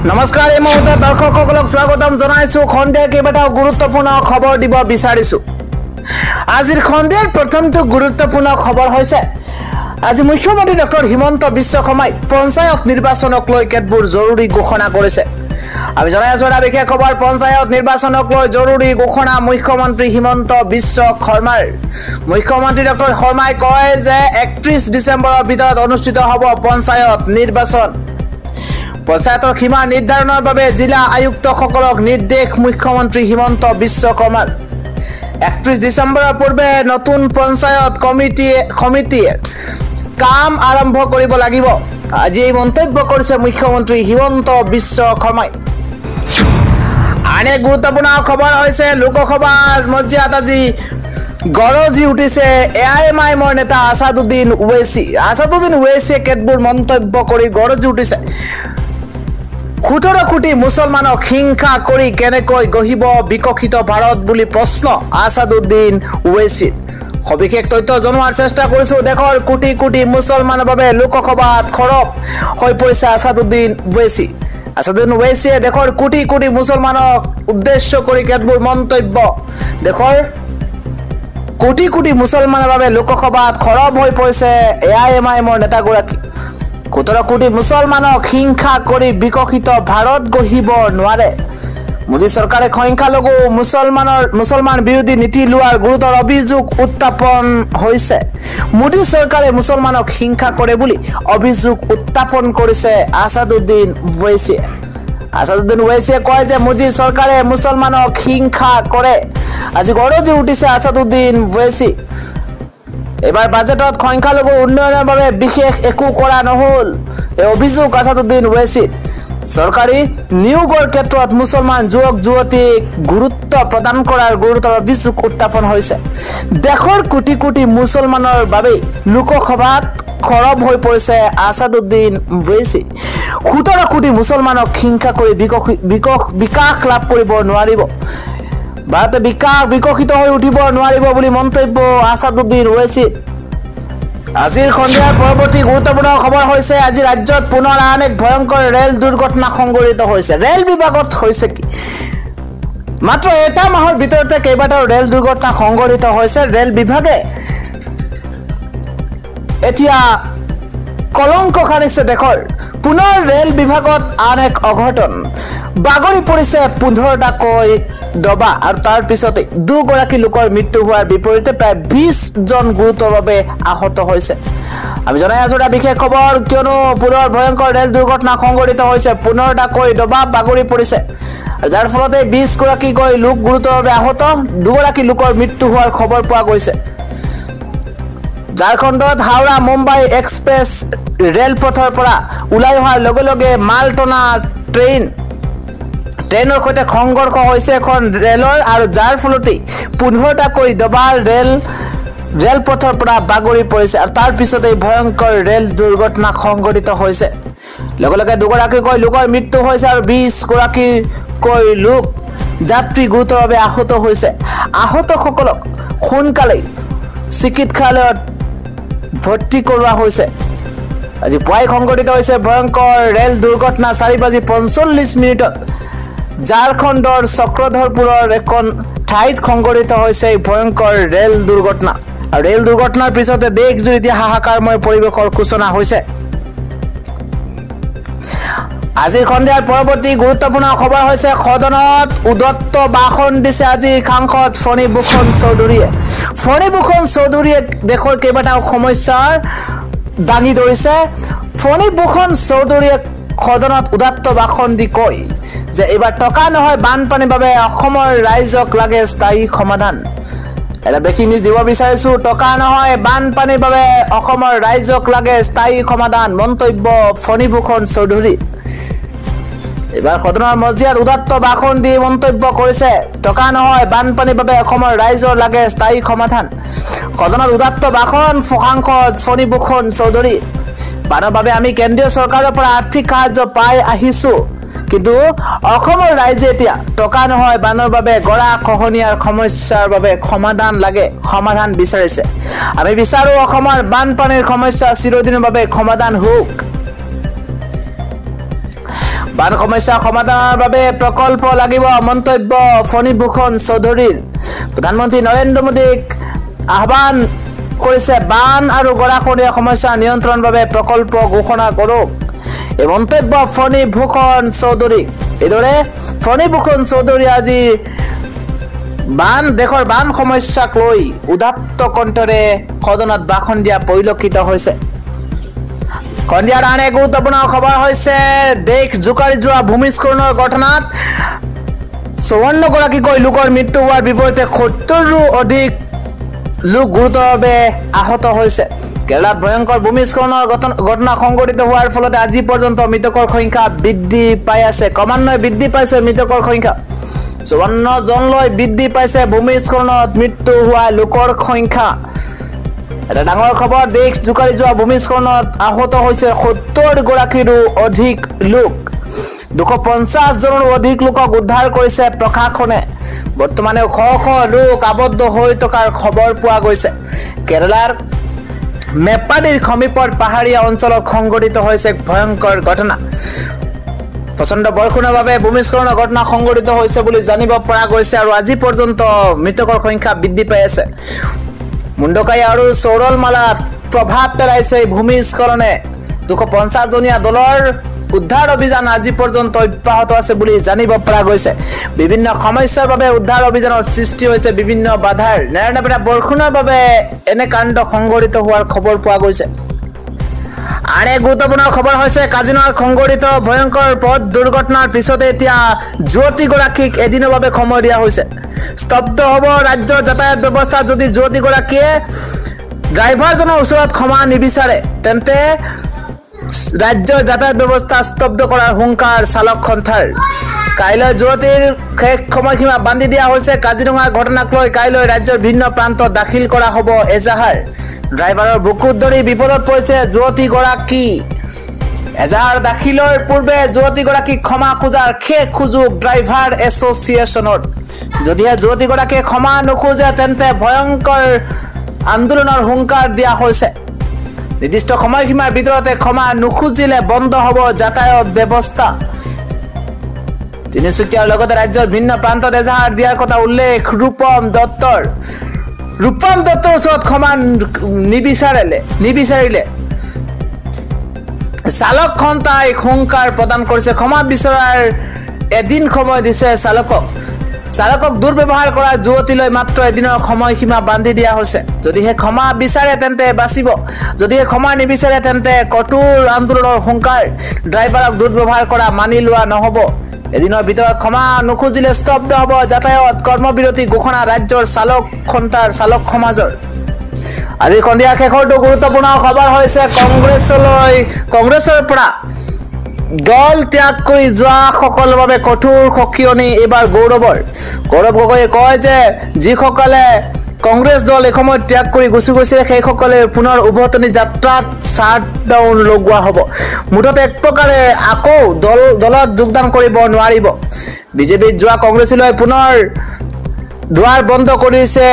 নমস্কাৰ এই মুহূৰ্তত দৰ্শকসকলক স্বাগতম জনাইছো খন্দিয়াৰ কেইবাটাও গুৰুত্বপূৰ্ণ খবৰ দিব বিচাৰিছো আজিৰ খন্দিয়াৰ প্ৰথমটো গুৰুত্বপূৰ্ণ খবৰ হৈছে আজি মুখ্যমন্ত্ৰী ডক্টৰ হিমন্ত বিশ্ব শৰ্মাই পঞ্চায়ত নিৰ্বাচনক লৈ কেতবোৰ জৰুৰী ঘোষণা কৰিছে আমি জনাই আছো এটা বিশেষ খবৰ পঞ্চায়ত নিৰ্বাচনক লৈ জৰুৰী ঘোষণা মুখ্যমন্ত্ৰী হিমন্ত বিশ্ব শৰ্মাৰ মুখ্যমন্ত্ৰী ডক্টৰ শৰ্মাই কয় যে 31 ডিসেম্বৰৰ ভিতৰত অনুষ্ঠিত হ'ব পঞ্চায়ত নিৰ্বাচন পঞ্চায়তৰ সীমা নিৰ্ধাৰণৰ বাবে জিলা আয়ুক্তসকলক নিৰ্দেশ মুখ্যমন্ত্ৰী হিমন্ত বিশ্ব শৰ্মাৰ 31 ডিসেম্বৰৰ পূৰ্বে নতুন পঞ্চায়ত কমিটিৰ কাম আৰম্ভ কৰিব লাগিব আজি এই মন্তব্য কৰিছে মুখ্যমন্ত্ৰী হিমন্ত বিশ্ব শৰ্মাই আনে গুৰুত্বপূৰ্ণ খবৰ হৈছে লোকসভাৰ মজিয়াত আজি গৰজি উঠিছে এআইএমআইএমৰ নেতা আসাদুদ্দিন ওৱেইছিয়ে কেতবোৰ মন্তব্য কৰি গৰজি উঠিছে 17 কোটি মুছলমানক হিংসা কৰি কেনেকৈ গঢ়িব বিকশিত ভাৰত বুলি প্ৰশ্ন আসাদুদ্দিন ওৱেইছি সবিশেষ তথ্য জনোৱাৰ চেষ্টা কৰিছো দেশৰ কোটি কোটি মুছলমানৰ বাবে লোকসভাত খৰব হৈ পৰিছে আসাদুদ্দিন ওৱেইছিয়ে দেশৰ কোটি কোটি মুছলমানক উদ্দেশ্য কৰি কেতবোৰ মন্তব্য দেশৰ কোটি কোটি মুছলমানৰ বাবে লোকসভাত খৰব হৈ পৰিছে এআইএমআইএমৰ নেতাগৰাকী 17 কোটি মুছলমানক হিংসা কৰি বিকশিত ভাৰত গঢ়িব নোৱাৰে মোদী চৰকাৰে সংখ্যালঘু মুছলমান বিৰোধী নীতি লোৱাৰ গুৰুতৰ অভিযোগ উত্থাপন হৈছে মোদী চৰকাৰে মুছলমানক হিংসা কৰে বুলি অভিযোগ উত্থাপন কৰিছে আসাদুদ্দিন ওৱেইছিয়ে কয় যে মোদী চৰকাৰে মুছলমানক হিংসা কৰে আজি গৰজি উঠিছে আসাদুদ্দিন ওৱেইছি এবাৰ বাজেটত সংখ্যালঘু উন্নয়নৰ বাবে বিশেষ একো কৰা নহল এই অভিযোগ আসাদুদ্দিন ওৱেইছি চৰকাৰী নিয়োগৰ ক্ষেত্ৰত মুছলমান যুৱক যুৱতীক গুৰুত্ব প্ৰদান কৰাৰ গুৰুতৰ অভিযোগ উত্থাপন হৈছে দেশৰ কোটি কোটি মুছলমানৰ বাবে লোকসভাত খৰব হৈ পৰিছে আসাদুদ্দিন ওৱেইছি 17 কোটি মুছলমানক হিংসা কৰি বিকাশ লাভ কৰিব নোৱাৰিব ভাৰতে বিকশিত হৈ উঠিব নোৱাৰিব বুলি মন্তব্য আসাদুদ্দিন ওৱেইছি আজিৰ খন্দিয়াৰ পৰৱৰ্তী গুৰুত্বপূৰ্ণ খবৰ হৈছে আজি ৰাজ্যত পুনৰ আন এক ভয়ংকৰ ৰেল দুৰ্ঘটনা সংঘটিত হৈছে ৰেল বিভাগত হৈছে কি মাত্ৰ এটা মাহৰ ভিতৰতে কেইবাটাও ৰেল দুৰ্ঘটনা সংঘটিত হৈছে ৰেল বিভাগে এতিয়া কলংক খানিছে দেশৰ পুনৰ ৰেল বিভাগত আন এক অঘটন বাগৰি পৰিছে 15টাকৈ ডবা আৰু তাৰ পিছতে দুগৰাকী লোকৰ মৃত্যু হোৱাৰ বিপৰীতে প্ৰায় 20 জন গুৰুতৰভাৱে আহত হৈছে আমি জনাই আছো এটা বিশেষ খবৰ কিয়নো পুনৰ ভয়ংকৰ ৰেল দুৰ্ঘটনা সংঘটিত হৈছে 15টাকৈ ডবা বাগৰি পৰিছে যাৰ ফলতে 20 গৰাকীকৈ লোক গুৰুতৰভাৱে আহত দুগৰাকী লোকৰ মৃত্যু হোৱাৰ খবৰ পোৱা গৈছে ঝাৰখণ্ডত হাওৰা মুম্বাই এক্সপ্ৰেছ ৰেলপথৰ পৰা ওলাই অহাৰ লগে লগে মাল টনা ট্ৰেইনৰ সৈতে সংঘৰ্ষ হৈছে এখন ৰেলৰ আৰু যাৰ ফলতে 15টাকৈ ডবাৰ ৰেলপথৰ পৰা বাগৰি পৰিছে আৰু তাৰ পিছতে ভয়ংকৰ ৰেল দুৰ্ঘটনা সংঘটিত হৈছে লগে লগে দুগৰাকীকৈ লোকৰ মৃত্যু হৈছে আৰু 20 গৰাকীকৈ লোক যাত্ৰী গুৰুতৰভাৱে আহত হৈছে আহতসকলক সোনকালে চিকিৎসালয়ত ভৰ্তি কৰোৱা হৈছে আজি পুৱাই সংঘটিত হৈছে ভয়ংকৰ ৰেল দুৰ্ঘটনা 4:45 ঝাৰখণ্ডৰ চক্ৰধৰপুৰৰ এখন ঠাইত সংঘটিত হৈছে ভয়ংকৰ ৰেল দুৰ্ঘটনা আৰু ৰেল দুৰ্ঘটনাৰ পিছতে দেশজুৰি এতিয়া হাহাকাৰময় পৰিৱেশৰ সূচনা হৈছে আজিৰ খন্দিয়াৰ পৰৱৰ্তী গুৰুত্বপূৰ্ণ খবৰ হৈছে সদনত উদত্ত ভাষণ দিছে আজি সাংসদ ফণীভূষণ চৌধুৰীয়ে দেশৰ কেইবাটাও সমস্যাৰ দাঙি ধৰিছে ফণীভূষণ চৌধুৰীয়ে সদনত উদাত্ত ভাষণ দি কয় যে এবাৰ টকা নহয় বানপানীৰ বাবে অসমৰ ৰাইজক লাগে স্থায়ী সমাধান এটা ব্ৰেকিং নিউজ দিব বিচাৰিছো টকা নহয় বানপানীৰ বাবে অসমৰ ৰাইজক লাগে স্থায়ী সমাধান মন্তব্য ফণীভূষণ চৌধুৰী এবাৰ সদনৰ মজিয়াত উদাত্ত ভাষণ দি মন্তব্য কৰিছে টকা নহয় বানপানীৰ বাবে অসমৰ ৰাইজৰ লাগে স্থায়ী সমাধান সদনত উদাত্ত ভাষণ সাংসদ ফণীভূষণ চৌধুৰী বানৰ বাবে আমি কেন্দ্ৰীয় চৰকাৰৰ পৰা আৰ্থিক সাহায্য পাই আহিছো কিন্তু অসমৰ ৰাইজে এতিয়া টকা নহয় বানৰ বাবে গৰা খহনীয়াৰ সমস্যাৰ বাবে সমাধান বিচাৰিছে আমি বিচাৰো অসমৰ বানপানীৰ সমস্যা চিৰদিনৰ বাবে সমাধান হোক বান সমস্যা সমাধানৰ বাবে প্ৰকল্প লাগিব মন্তব্য ফণীভূষণ চৌধুৰীৰ প্ৰধানমন্ত্ৰী নৰেন্দ্ৰ মোদীক আহ্বান কৰিছে বান আৰু গৰাখহনীয়া সমস্যা নিয়ন্ত্ৰণৰ বাবে প্ৰকল্প ঘোষণা কৰক এই মন্তব্য ফণীভূষণ চৌধুৰী এদৰে ফণীভূষণ চৌধুৰী আজি দেশৰ বান সমস্যাক লৈ উদাত্ত কণ্ঠৰে সদনত ভাষণ দিয়া পৰিলক্ষিত হৈছে কণ্ডিয়াৰ আন এক গুৰুত্বপূৰ্ণ খবৰ হৈছে দেশ জোকাৰি যোৱা ভূমিস্খলনৰ ঘটনাত 54 গৰাকীকৈ লোকৰ মৃত্যু হোৱাৰ বিপৰীতে 70ৰো অধিক লোক গুৰুতৰভাৱে আহত হৈছে কেৰালাত ভয়ংকৰ ভূমিস্খলনৰ ঘটনা সংঘটিত হোৱাৰ ফলত আজি পৰ্যন্ত মৃতকৰ সংখ্যা বৃদ্ধি পাই আছে ক্ৰমান্বয়ে বৃদ্ধি পাইছে মৃতকৰ সংখ্যা 54 জনলৈ বৃদ্ধি পাইছে ভূমিস্খলনত মৃত্যু হোৱা লোকৰ সংখ্যা এটা ডাঙৰ খবৰ দেশ জোকাৰি যোৱা ভূমিস্খলনত আহত হৈছে 70 গৰাকীৰো অধিক লোক 250 জনৰো অধিক লোকক উদ্ধাৰ কৰিছে প্ৰশাসনে বৰ্তমানে শ লোক আবদ্ধ হৈ থকাৰ খবৰ পোৱা গৈছে কেৰালাৰ মেপাডিৰ সমীপৰ পাহাৰীয়া অঞ্চলত সংঘটিত হৈছে ভয়ংকৰ ঘটনা প্ৰচণ্ড বৰষুণৰ বাবে ভূমিস্খলনৰ ঘটনা সংঘটিত হৈছে বুলি জানিব পৰা গৈছে আৰু আজি পৰ্যন্ত মৃতকৰ সংখ্যা বৃদ্ধি পাই আছে মুণ্ডকাই আৰু চৌৰলমালাত প্ৰভাৱ পেলাইছে ভূমিস্খলনে 250 জনীয়া দলৰ উদ্ধাৰ অভিযান আজি পৰ্যন্ত অব্যাহত আছে বুলি জানিব পৰা গৈছে বিভিন্ন সমস্যাৰ বাবে উদ্ধাৰ অভিযানৰ সৃষ্টি হৈছে বিভিন্ন বাধাৰ নেৰানেপেৰা বৰষুণৰ বাবে এনে কাণ্ড সংঘটিত হোৱাৰ খবৰ পোৱা গৈছে আৰু এক গুৰুত্বপূৰ্ণ খবৰ হৈছে কাজিৰঙাত সংঘটিত ভয়ংকৰ পথ দুৰ্ঘটনাৰ পিছতে এতিয়া যুৱতীগৰাকীক এদিনৰ বাবে সময় দিয়া হৈছে স্তব্ধ হ'ব ৰাজ্যৰ যাতায়াত ব্যৱস্থা যদি যুৱতীগৰাকীয়ে ড্ৰাইভাৰজনৰ ওচৰত ক্ষমা নিবিচাৰে তেন্তে ৰাজ্যৰ যাতায়াত ব্যৱস্থা স্তব্ধ কৰাৰ হুংকাৰ চালক সন্থাৰ কাইলৈ যুৱতীৰ শেষ সময়সীমা বান্ধি দিয়া হৈছে কাজিৰঙাৰ ঘটনাক লৈ কাইলৈ ৰাজ্যৰ ভিন্ন প্ৰান্তত দাখিল কৰা হ'ব এজাহাৰ ড্ৰাইভাৰৰ বুকুত ধৰি বিপদত পৰিছে যুৱতীগৰাকী এজাহাৰ দাখিলৰ পূৰ্বে যুৱতীগৰাকীক ক্ষমা খোজাৰ শেষ সুযোগ ড্ৰাইভাৰ এছ'চিয়েশ্যনৰ যদিহে যুৱতীগৰাকীয়ে ক্ষমা নোখোজে তেন্তে ভয়ংকৰ আন্দোলনৰ হুংকাৰ দিয়া হৈছে নিৰ্দিষ্ট সময়সীমাৰ ভিতৰতে ক্ষমা নোখোজিলে বন্ধ হ'ব যাতায়াত ব্যৱস্থা তিনিচুকীয়াৰ লগতে ৰাজ্যৰ ভিন্ন প্ৰান্তত এজাহাৰ দিয়াৰ কথা উল্লেখ ৰূপম দত্তৰ ওচৰত ক্ষমা নিবিচাৰিলে চালক সন্থাই হুংকাৰ প্ৰদান কৰিছে ক্ষমা বিচৰাৰ এদিন সময় দিছে চালকক দুৰ্ব্যৱহাৰ কৰা যুৱতীলৈ মাত্ৰ এদিনৰ সময়সীমা বান্ধি দিয়া হৈছে যদিহে ক্ষমা বিচাৰে তেন্তে বাচিব যদিহে ক্ষমা নিবিচাৰে তেন্তে কঠোৰ আন্দোলনৰ হুংকাৰ ড্ৰাইভাৰক দুৰ্ব্যৱহাৰ কৰা মানি লোৱা নহ'ব এদিনৰ ভিতৰত ক্ষমা নোখোজিলে স্তব্ধ হ'ব যাতায়াত কৰ্মবিৰতি ঘোষণা ৰাজ্যৰ চালক সমাজৰ আজি সন্ধিয়া শেষৰটো গুৰুত্বপূৰ্ণ খবৰ হৈছে কংগ্ৰেছৰ পৰা দল ত্যাগ কৰি যোৱা সকলৰ বাবে কঠোৰ সকিয়নি এইবাৰ গৌৰৱ গগৈয়ে কয় যে যিসকলে কংগ্ৰেছ দল এসময়ত ত্যাগ কৰি গুচি গৈছে সেইসকলে পুনৰ উভতনি যাত্ৰাত শ্বাটডাউন লগোৱা হ'ব মুঠতে এক প্ৰকাৰে আকৌ দলত যোগদান কৰিব নোৱাৰিব বিজেপিত যোৱা কংগ্ৰেছলৈ পুনৰ দুৱাৰ বন্ধ কৰিছে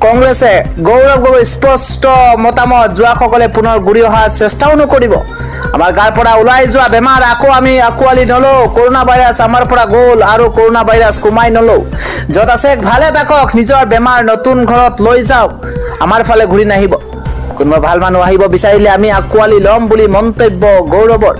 কংগ্ৰেছে গৌৰৱ গগৈ স্পষ্ট মতামত যোৱাসকলে পুনৰ ঘূৰি অহাৰ চেষ্টাও নকৰিব আমাৰ গাৰ পৰা ওলাই যোৱা বেমাৰ আকৌ আমি আঁকোৱালি নলওঁ কৰোনা ভাইৰাছ আমাৰ পৰা গ'ল আৰু কৰোনা ভাইৰাছ কমাই নলওঁ য'ত আছে ভালে থাকক নিজৰ বেমাৰ নতুন ঘৰত লৈ যাওক আমাৰ ফালে ঘূৰি নাহিব কোনোবা ভাল মানুহ আহিব বিচাৰিলে আমি আঁকোৱালি ল'ম বুলি মন্তব্য গৌৰৱৰ